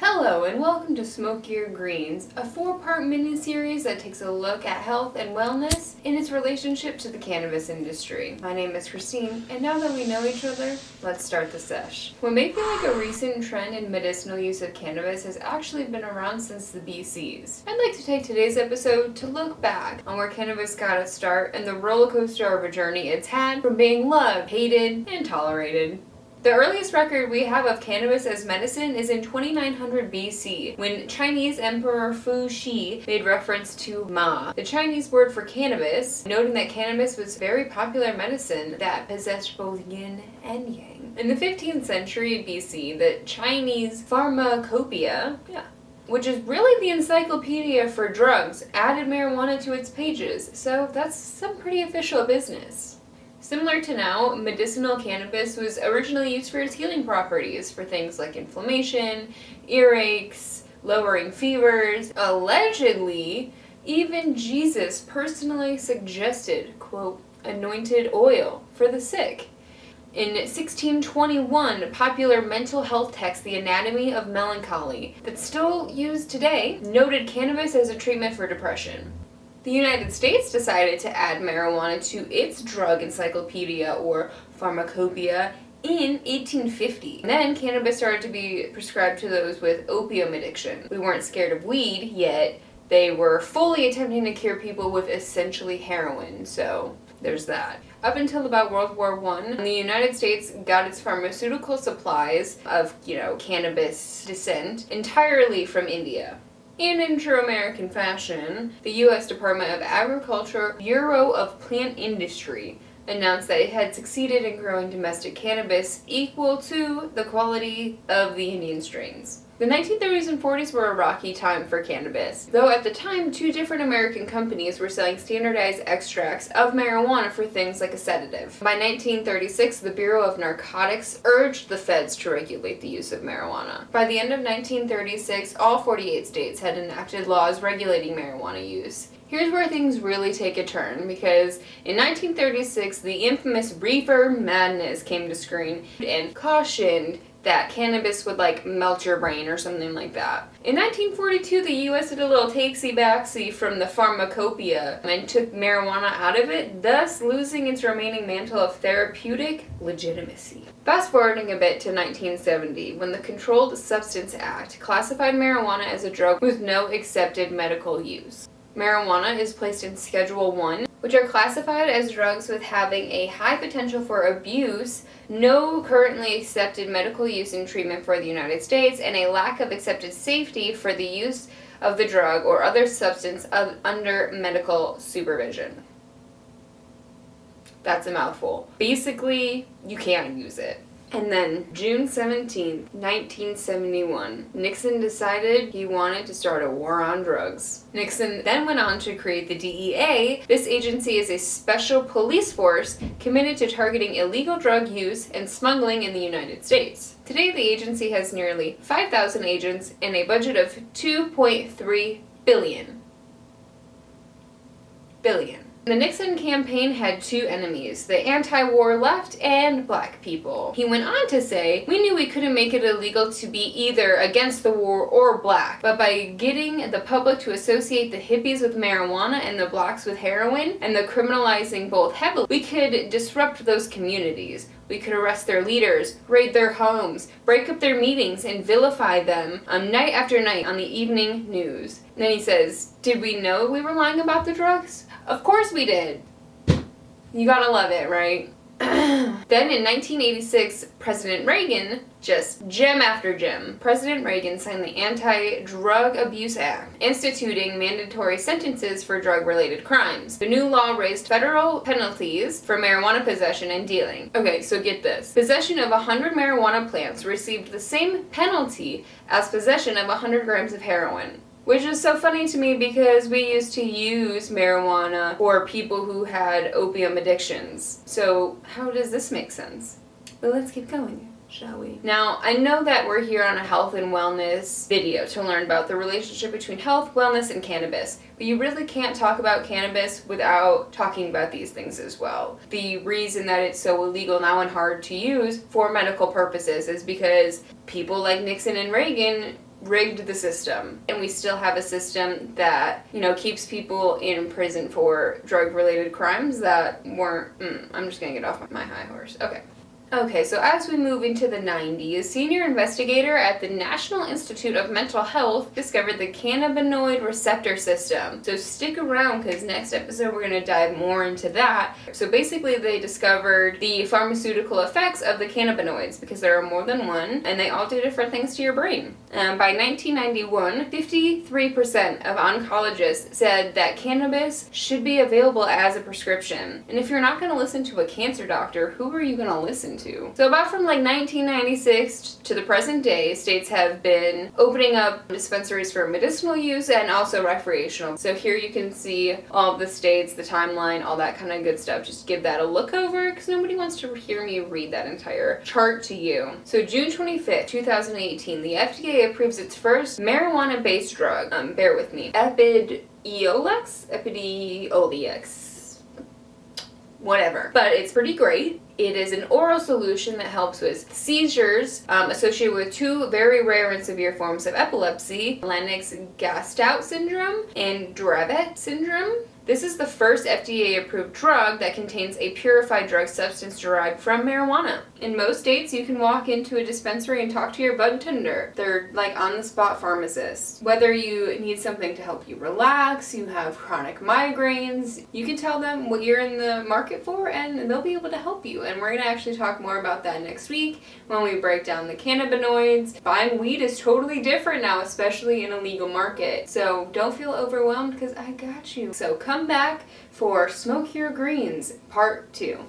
Hello and welcome to Smokier Greens, a 4-part mini-series that takes a look at health and wellness in its relationship to the cannabis industry. My name is Christine, and now that we know each other, let's start the sesh. What may feel like a recent trend in medicinal use of cannabis has actually been around since the BCs. I'd like to take today's episode to look back on where cannabis got its start and the roller coaster of a journey it's had from being loved, hated, and tolerated. The earliest record we have of cannabis as medicine is in 2900 BC, when Chinese Emperor Fu Xi made reference to Ma, the Chinese word for cannabis, noting that cannabis was very popular medicine that possessed both yin and yang. In the 15th century BC, the Chinese Pharmacopoeia, which is really the encyclopedia for drugs, added marijuana to its pages, so that's some pretty official business. Similar to now, medicinal cannabis was originally used for its healing properties for things like inflammation, earaches, lowering fevers. Allegedly, even Jesus personally suggested, quote, anointed oil for the sick. In 1621, popular mental health text, The Anatomy of Melancholy, that's still used today, noted cannabis as a treatment for depression. The United States decided to add marijuana to its drug encyclopedia, or pharmacopoeia, in 1850. And then cannabis started to be prescribed to those with opium addiction. We weren't scared of weed, yet they were fully attempting to cure people with essentially heroin, so there's that. Up until about World War I, the United States got its pharmaceutical supplies of, cannabis descent entirely from India. In true American fashion, the U.S. Department of Agriculture Bureau of Plant Industry announced that it had succeeded in growing domestic cannabis equal to the quality of the Indian strains. The 1930s and 40s were a rocky time for cannabis, though at the time 2 different American companies were selling standardized extracts of marijuana for things like a sedative. By 1936, the Bureau of Narcotics urged the feds to regulate the use of marijuana. By the end of 1936, all 48 states had enacted laws regulating marijuana use. Here's where things really take a turn, because in 1936, the infamous reefer madness came to screen and cautioned that cannabis would melt your brain or something like that. In 1942, the US did a little takesy-backsy from the pharmacopoeia and took marijuana out of it, thus losing its remaining mantle of therapeutic legitimacy. Fast forwarding a bit to 1970, when the Controlled Substance Act classified marijuana as a drug with no accepted medical use. Marijuana is placed in Schedule 1, which are classified as drugs with having a high potential for abuse, no currently accepted medical use and treatment for the United States, and a lack of accepted safety for the use of the drug or other substance under medical supervision. That's a mouthful. Basically, you can't use it. And then, June 17, 1971, Nixon decided he wanted to start a war on drugs. Nixon then went on to create the DEA. This agency is a special police force committed to targeting illegal drug use and smuggling in the United States. Today, the agency has nearly 5,000 agents and a budget of $2.3 billion. The Nixon campaign had 2 enemies, the anti-war left and black people. He went on to say, we knew we couldn't make it illegal to be either against the war or black, but by getting the public to associate the hippies with marijuana and the blacks with heroin, and the criminalizing both heavily, we could disrupt those communities. We could arrest their leaders, raid their homes, break up their meetings, and vilify them night after night on the evening news. And then he says, did we know we were lying about the drugs? Of course we did. You gotta love it, right? Then in 1986, President Reagan, just gem after gem, President Reagan signed the Anti-Drug Abuse Act, instituting mandatory sentences for drug-related crimes. The new law raised federal penalties for marijuana possession and dealing. Okay, so get this. Possession of 100 marijuana plants received the same penalty as possession of 100 grams of heroin. Which is so funny to me because we used to use marijuana for people who had opium addictions. So how does this make sense? But let's keep going, shall we? Now, I know that we're here on a health and wellness video to learn about the relationship between health, wellness, and cannabis. But you really can't talk about cannabis without talking about these things as well. The reason that it's so illegal now and hard to use for medical purposes is because people like Nixon and Reagan rigged the system, and we still have a system that, you know, keeps people in prison for drug-related crimes that weren't, I'm just gonna get off my high horse. Okay, so as we move into the 90s, senior investigator at the National Institute of Mental Health discovered the cannabinoid receptor system. So stick around, because next episode we're going to dive more into that. So basically they discovered the pharmaceutical effects of the cannabinoids, because there are more than one, and they all do different things to your brain. By 1991, 53% of oncologists said that cannabis should be available as a prescription. And if you're not going to listen to a cancer doctor, who are you going to listen to? So about from like 1996 to the present day, states have been opening up dispensaries for medicinal use and also recreational. So here you can see all of the states, the timeline, all that kind of good stuff. Just give that a look over, because nobody wants to hear me read that entire chart to you. So June 25th, 2018, the FDA approves its first marijuana-based drug. Bear with me. Epidiolex? Whatever. But it's pretty great. It is an oral solution that helps with seizures associated with two very rare and severe forms of epilepsy, Lennox-Gastaut syndrome and Dravet syndrome. This is the first FDA-approved drug that contains a purified drug substance derived from marijuana. In most states, you can walk into a dispensary and talk to your budtender. They're like on-the-spot pharmacists. Whether you need something to help you relax, you have chronic migraines, you can tell them what you're in the market for and they'll be able to help you. And we're going to actually talk more about that next week when we break down the cannabinoids. Buying weed is totally different now, especially in a legal market. So don't feel overwhelmed, because I got you. So come back for Smoke Your Greens Part 2.